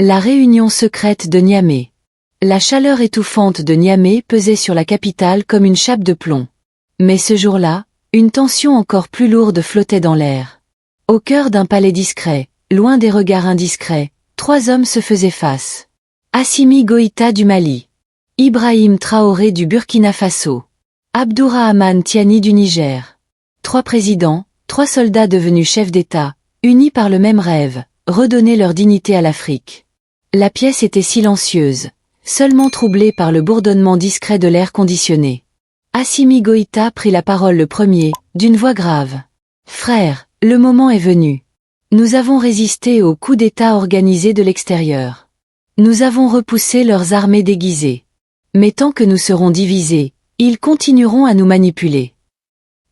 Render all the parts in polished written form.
La réunion secrète de Niamey. La chaleur étouffante de Niamey pesait sur la capitale comme une chape de plomb. Mais ce jour-là, une tension encore plus lourde flottait dans l'air. Au cœur d'un palais discret, loin des regards indiscrets, 3 hommes se faisaient face. Assimi Goïta du Mali, Ibrahim Traoré du Burkina Faso, Abdourahmane Tiani du Niger. 3 présidents, 3 soldats devenus chefs d'État, unis par le même rêve, redonner leur dignité à l'Afrique. La pièce était silencieuse, seulement troublée par le bourdonnement discret de l'air conditionné. Assimi Goïta prit la parole le premier, d'une voix grave. « Frères, le moment est venu. Nous avons résisté au coup d'État organisé de l'extérieur. Nous avons repoussé leurs armées déguisées. Mais tant que nous serons divisés, ils continueront à nous manipuler. »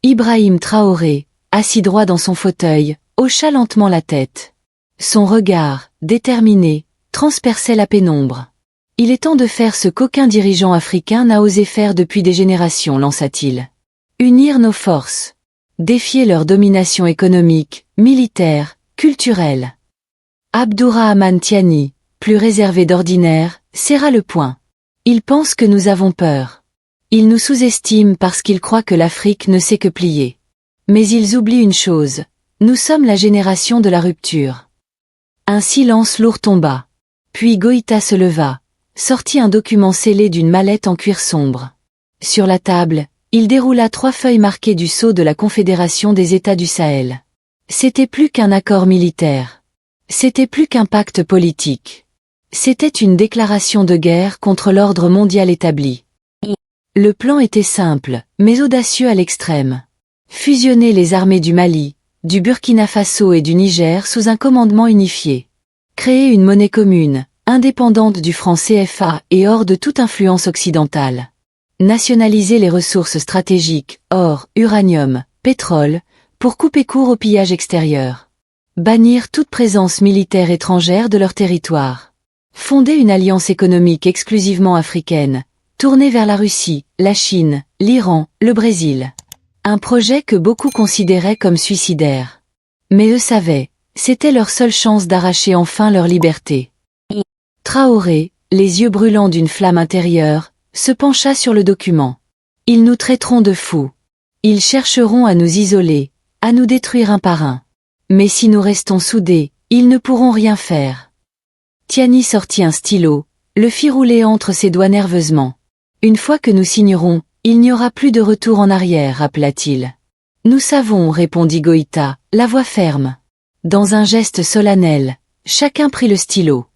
Ibrahim Traoré, assis droit dans son fauteuil, hocha lentement la tête. Son regard, déterminé, transperçait la pénombre. « Il est temps de faire ce qu'aucun dirigeant africain n'a osé faire depuis des générations, lança-t-il. Unir nos forces. Défier leur domination économique, militaire, culturelle. » Abdourahmane Tiani, plus réservé d'ordinaire, serra le poing. « Ils pensent que nous avons peur. Ils nous sous-estiment parce qu'ils croient que l'Afrique ne sait que plier. Mais ils oublient une chose, nous sommes la génération de la rupture. » Un silence lourd tomba. Puis Goïta se leva, sortit un document scellé d'une mallette en cuir sombre. Sur la table, il déroula 3 feuilles marquées du sceau de la Confédération des États du Sahel. C'était plus qu'un accord militaire. C'était plus qu'un pacte politique. C'était une déclaration de guerre contre l'ordre mondial établi. Le plan était simple, mais audacieux à l'extrême. Fusionner les armées du Mali, du Burkina Faso et du Niger sous un commandement unifié. Créer une monnaie commune, indépendante du franc CFA et hors de toute influence occidentale. Nationaliser les ressources stratégiques, or, uranium, pétrole, pour couper court au pillage extérieur. Bannir toute présence militaire étrangère de leur territoire. Fonder une alliance économique exclusivement africaine, tournée vers la Russie, la Chine, l'Iran, le Brésil. Un projet que beaucoup considéraient comme suicidaire. Mais eux savaient, c'était leur seule chance d'arracher enfin leur liberté. Traoré, les yeux brûlants d'une flamme intérieure, se pencha sur le document. Ils nous traiteront de fous. Ils chercheront à nous isoler, à nous détruire un par un. Mais si nous restons soudés, ils ne pourront rien faire. Tiani sortit un stylo, le fit rouler entre ses doigts nerveusement. Une fois que nous signerons, il n'y aura plus de retour en arrière, rappela-t-il. Nous savons, répondit Goïta, la voix ferme. Dans un geste solennel, chacun prit le stylo.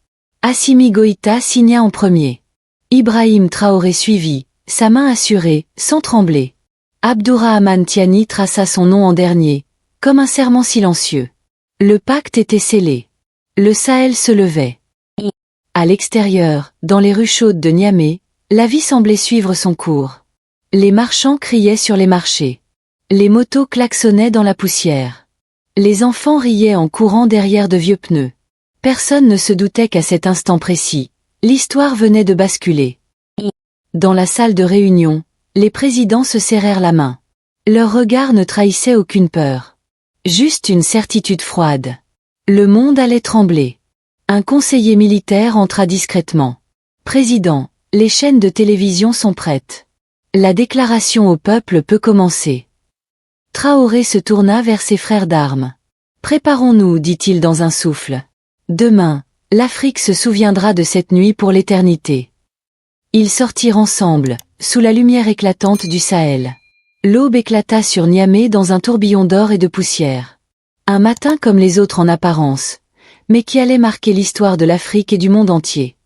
Assimi Goïta signa en premier. Ibrahim Traoré suivit, sa main assurée, sans trembler. Abdourahmane Tiani traça son nom en dernier, comme un serment silencieux. Le pacte était scellé. Le Sahel se levait. À l'extérieur, dans les rues chaudes de Niamey, la vie semblait suivre son cours. Les marchands criaient sur les marchés. Les motos klaxonnaient dans la poussière. Les enfants riaient en courant derrière de vieux pneus. Personne ne se doutait qu'à cet instant précis, l'histoire venait de basculer. Dans la salle de réunion, les présidents se serrèrent la main. Leur regard ne trahissait aucune peur. Juste une certitude froide. Le monde allait trembler. Un conseiller militaire entra discrètement. « Président, les chaînes de télévision sont prêtes. La déclaration au peuple peut commencer. » Traoré se tourna vers ses frères d'armes. « Préparons-nous, dit-il dans un souffle. Demain, l'Afrique se souviendra de cette nuit pour l'éternité. » Ils sortirent ensemble, sous la lumière éclatante du Sahel. L'aube éclata sur Niamey dans un tourbillon d'or et de poussière. Un matin comme les autres en apparence, mais qui allait marquer l'histoire de l'Afrique et du monde entier.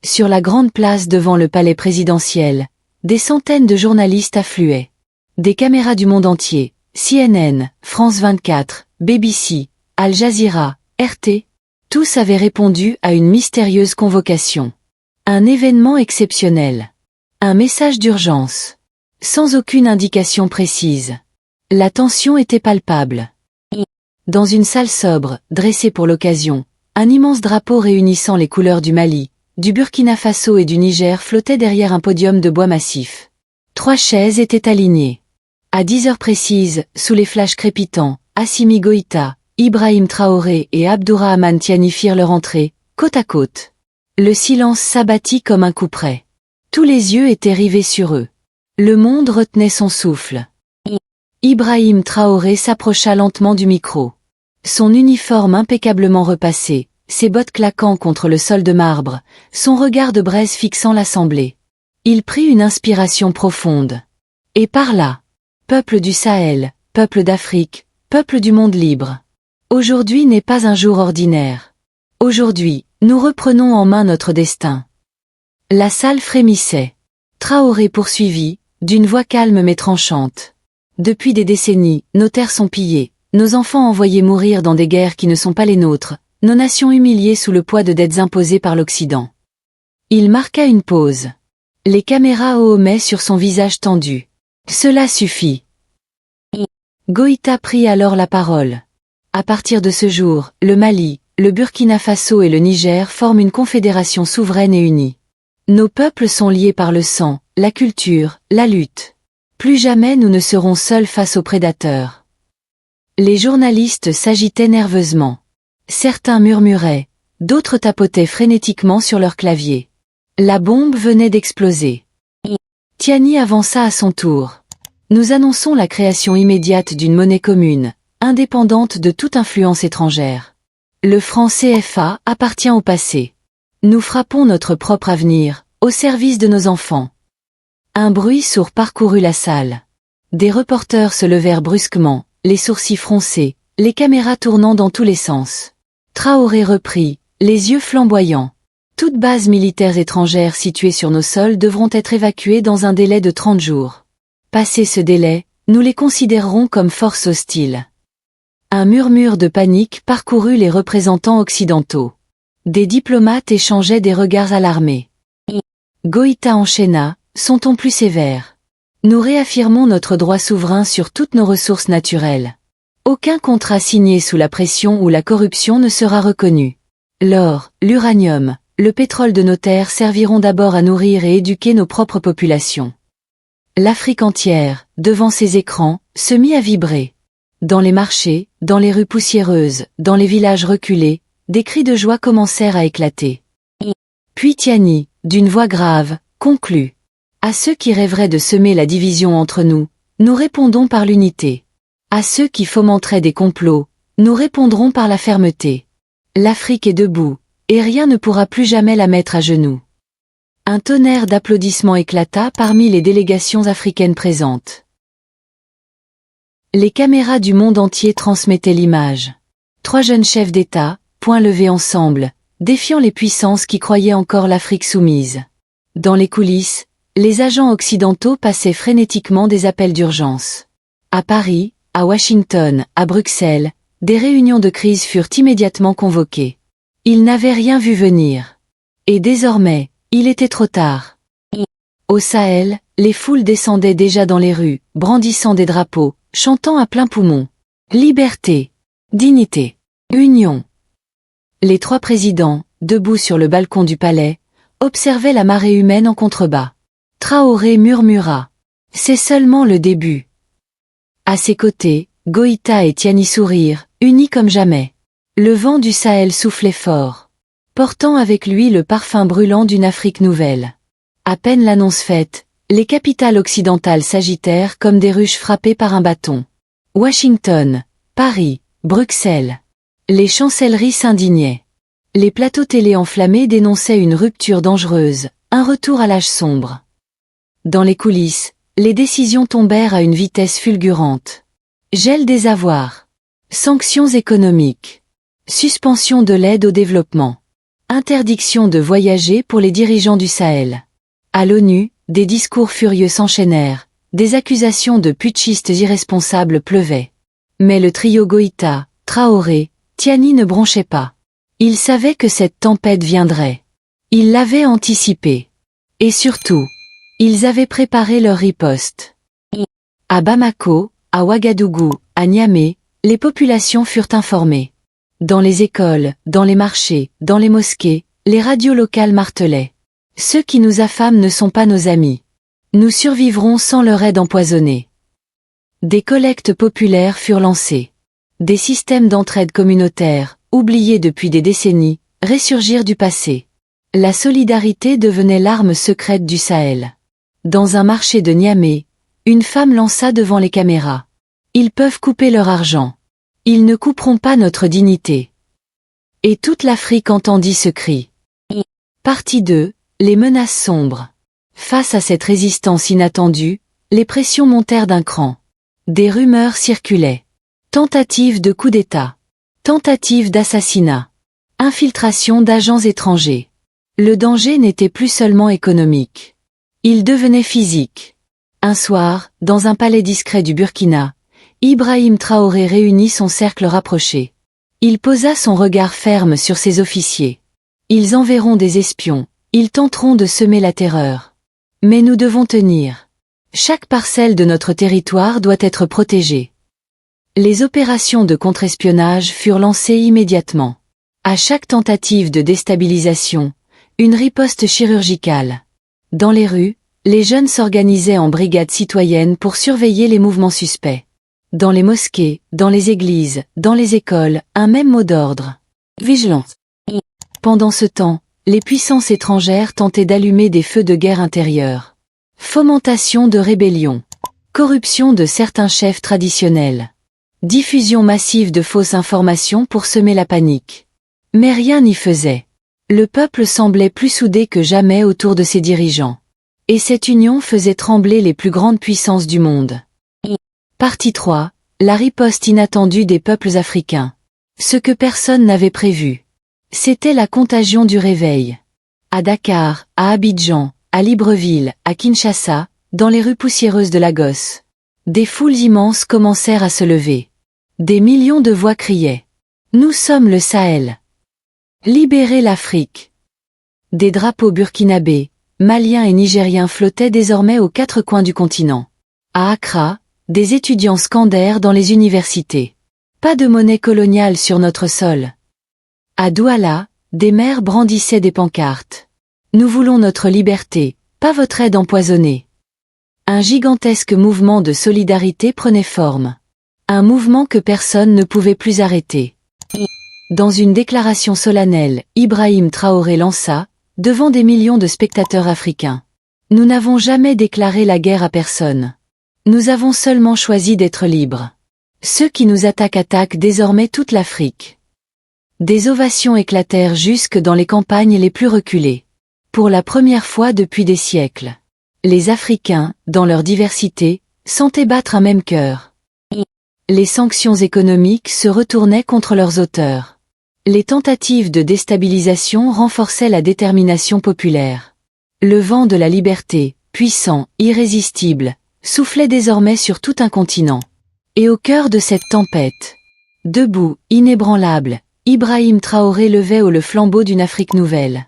Sur la grande place devant le palais présidentiel, des centaines de journalistes affluaient. Des caméras du monde entier, CNN, France 24, BBC, Al Jazeera, RT, tous avaient répondu à une mystérieuse convocation. Un événement exceptionnel. Un message d'urgence. Sans aucune indication précise. La tension était palpable. Dans une salle sobre, dressée pour l'occasion, un immense drapeau réunissant les couleurs du Mali, du Burkina Faso et du Niger flottait derrière un podium de bois massif. 3 chaises étaient alignées. À 10 heures précises, sous les flashs crépitants, Assimi Goïta, Ibrahim Traoré et Abdourahmane Tiani firent leur entrée, côte à côte. Le silence s'abattit comme un couperet. Tous les yeux étaient rivés sur eux. Le monde retenait son souffle. Ibrahim Traoré s'approcha lentement du micro. Son uniforme impeccablement repassé, ses bottes claquant contre le sol de marbre, son regard de braise fixant l'assemblée. Il prit une inspiration profonde. Et parla. Peuple du Sahel, peuple d'Afrique, peuple du monde libre. Aujourd'hui n'est pas un jour ordinaire. Aujourd'hui, nous reprenons en main notre destin. La salle frémissait. Traoré poursuivit, d'une voix calme mais tranchante. Depuis des décennies, nos terres sont pillées, nos enfants envoyés mourir dans des guerres qui ne sont pas les nôtres, nos nations humiliées sous le poids de dettes imposées par l'Occident. Il marqua une pause. Les caméras homaient sur son visage tendu. Cela suffit. Goïta prit alors la parole. À partir de ce jour, le Mali, le Burkina Faso et le Niger forment une confédération souveraine et unie. Nos peuples sont liés par le sang, la culture, la lutte. Plus jamais nous ne serons seuls face aux prédateurs. Les journalistes s'agitaient nerveusement. Certains murmuraient, d'autres tapotaient frénétiquement sur leur clavier. La bombe venait d'exploser. Tiani avança à son tour. Nous annonçons la création immédiate d'une monnaie commune, indépendante de toute influence étrangère. Le franc CFA appartient au passé. Nous frappons notre propre avenir, au service de nos enfants. Un bruit sourd parcourut la salle. Des reporters se levèrent brusquement, les sourcils froncés, les caméras tournant dans tous les sens. Traoré reprit, les yeux flamboyants. Toutes bases militaires étrangères situées sur nos sols devront être évacuées dans un délai de 30 jours. Passé ce délai, nous les considérerons comme forces hostiles. Un murmure de panique parcourut les représentants occidentaux. Des diplomates échangeaient des regards alarmés. Goïta enchaîna, son ton plus sévère. Nous réaffirmons notre droit souverain sur toutes nos ressources naturelles. Aucun contrat signé sous la pression ou la corruption ne sera reconnu. L'or, l'uranium, le pétrole de nos terres serviront d'abord à nourrir et éduquer nos propres populations. L'Afrique entière, devant ces écrans, se mit à vibrer. Dans les marchés, dans les rues poussiéreuses, dans les villages reculés, des cris de joie commencèrent à éclater. Puis Tiani, d'une voix grave, conclut. À ceux qui rêveraient de semer la division entre nous, nous répondons par l'unité. À ceux qui fomenteraient des complots, nous répondrons par la fermeté. L'Afrique est debout, et rien ne pourra plus jamais la mettre à genoux. Un tonnerre d'applaudissements éclata parmi les délégations africaines présentes. Les caméras du monde entier transmettaient l'image. 3 jeunes chefs d'État, poings levés ensemble, défiant les puissances qui croyaient encore l'Afrique soumise. Dans les coulisses, les agents occidentaux passaient frénétiquement des appels d'urgence. À Paris, à Washington, à Bruxelles, des réunions de crise furent immédiatement convoquées. Ils n'avaient rien vu venir. Et désormais, il était trop tard. Au Sahel, les foules descendaient déjà dans les rues, brandissant des drapeaux, chantant à plein poumon. Liberté, dignité, union. Les 3 présidents, debout sur le balcon du palais, observaient la marée humaine en contrebas. Traoré murmura. C'est seulement le début. À ses côtés, Goïta et Tiani sourirent, unis comme jamais. Le vent du Sahel soufflait fort, portant avec lui le parfum brûlant d'une Afrique nouvelle. À peine l'annonce faite, les capitales occidentales s'agitèrent comme des ruches frappées par un bâton. Washington, Paris, Bruxelles. Les chancelleries s'indignaient. Les plateaux télé enflammés dénonçaient une rupture dangereuse, un retour à l'âge sombre. Dans les coulisses, les décisions tombèrent à une vitesse fulgurante. Gel des avoirs. Sanctions économiques. Suspension de l'aide au développement. Interdiction de voyager pour les dirigeants du Sahel. À l'ONU, des discours furieux s'enchaînèrent, des accusations de putschistes irresponsables pleuvaient. Mais le trio Goïta, Traoré, Tiani ne bronchait pas. Ils savaient que cette tempête viendrait. Ils l'avaient anticipée. Et surtout, ils avaient préparé leur riposte. À Bamako, à Ouagadougou, à Niamey, les populations furent informées. Dans les écoles, dans les marchés, dans les mosquées, les radios locales martelaient. Ceux qui nous affament ne sont pas nos amis. Nous survivrons sans leur aide empoisonnée. Des collectes populaires furent lancées. Des systèmes d'entraide communautaire, oubliés depuis des décennies, ressurgirent du passé. La solidarité devenait l'arme secrète du Sahel. Dans un marché de Niamey, une femme lança devant les caméras. Ils peuvent couper leur argent. Ils ne couperont pas notre dignité. Et toute l'Afrique entendit ce cri. Partie 2, les menaces sombres. Face à cette résistance inattendue, les pressions montèrent d'un cran. Des rumeurs circulaient. Tentative de coup d'État. Tentative d'assassinat. Infiltration d'agents étrangers. Le danger n'était plus seulement économique. Il devenait physique. Un soir, dans un palais discret du Burkina, Ibrahim Traoré réunit son cercle rapproché. Il posa son regard ferme sur ses officiers. Ils enverront des espions, ils tenteront de semer la terreur. Mais nous devons tenir. Chaque parcelle de notre territoire doit être protégée. Les opérations de contre-espionnage furent lancées immédiatement. À chaque tentative de déstabilisation, une riposte chirurgicale. Dans les rues, les jeunes s'organisaient en brigades citoyennes pour surveiller les mouvements suspects. Dans les mosquées, dans les églises, dans les écoles, un même mot d'ordre. Vigilance. Pendant ce temps, les puissances étrangères tentaient d'allumer des feux de guerre intérieure. Fomentation de rébellions. Corruption de certains chefs traditionnels. Diffusion massive de fausses informations pour semer la panique. Mais rien n'y faisait. Le peuple semblait plus soudé que jamais autour de ses dirigeants. Et cette union faisait trembler les plus grandes puissances du monde. Partie 3, la riposte inattendue des peuples africains. Ce que personne n'avait prévu. C'était la contagion du réveil. À Dakar, à Abidjan, à Libreville, à Kinshasa, dans les rues poussiéreuses de Lagos. Des foules immenses commencèrent à se lever. Des millions de voix criaient. Nous sommes le Sahel. Libérez l'Afrique. Des drapeaux burkinabés, maliens et nigériens flottaient désormais aux quatre coins du continent. À Accra, des étudiants scandèrent dans les universités. Pas de monnaie coloniale sur notre sol. À Douala, des maires brandissaient des pancartes. Nous voulons notre liberté, pas votre aide empoisonnée. Un gigantesque mouvement de solidarité prenait forme. Un mouvement que personne ne pouvait plus arrêter. Dans une déclaration solennelle, Ibrahim Traoré lança, devant des millions de spectateurs africains. Nous n'avons jamais déclaré la guerre à personne. Nous avons seulement choisi d'être libres. Ceux qui nous attaquent désormais toute l'Afrique. Des ovations éclatèrent jusque dans les campagnes les plus reculées. Pour la première fois depuis des siècles. Les Africains, dans leur diversité, sentaient battre un même cœur. Les sanctions économiques se retournaient contre leurs auteurs. Les tentatives de déstabilisation renforçaient la détermination populaire. Le vent de la liberté, puissant, irrésistible, soufflait désormais sur tout un continent. Et au cœur de cette tempête, debout, inébranlable, Ibrahim Traoré levait haut le flambeau d'une Afrique nouvelle.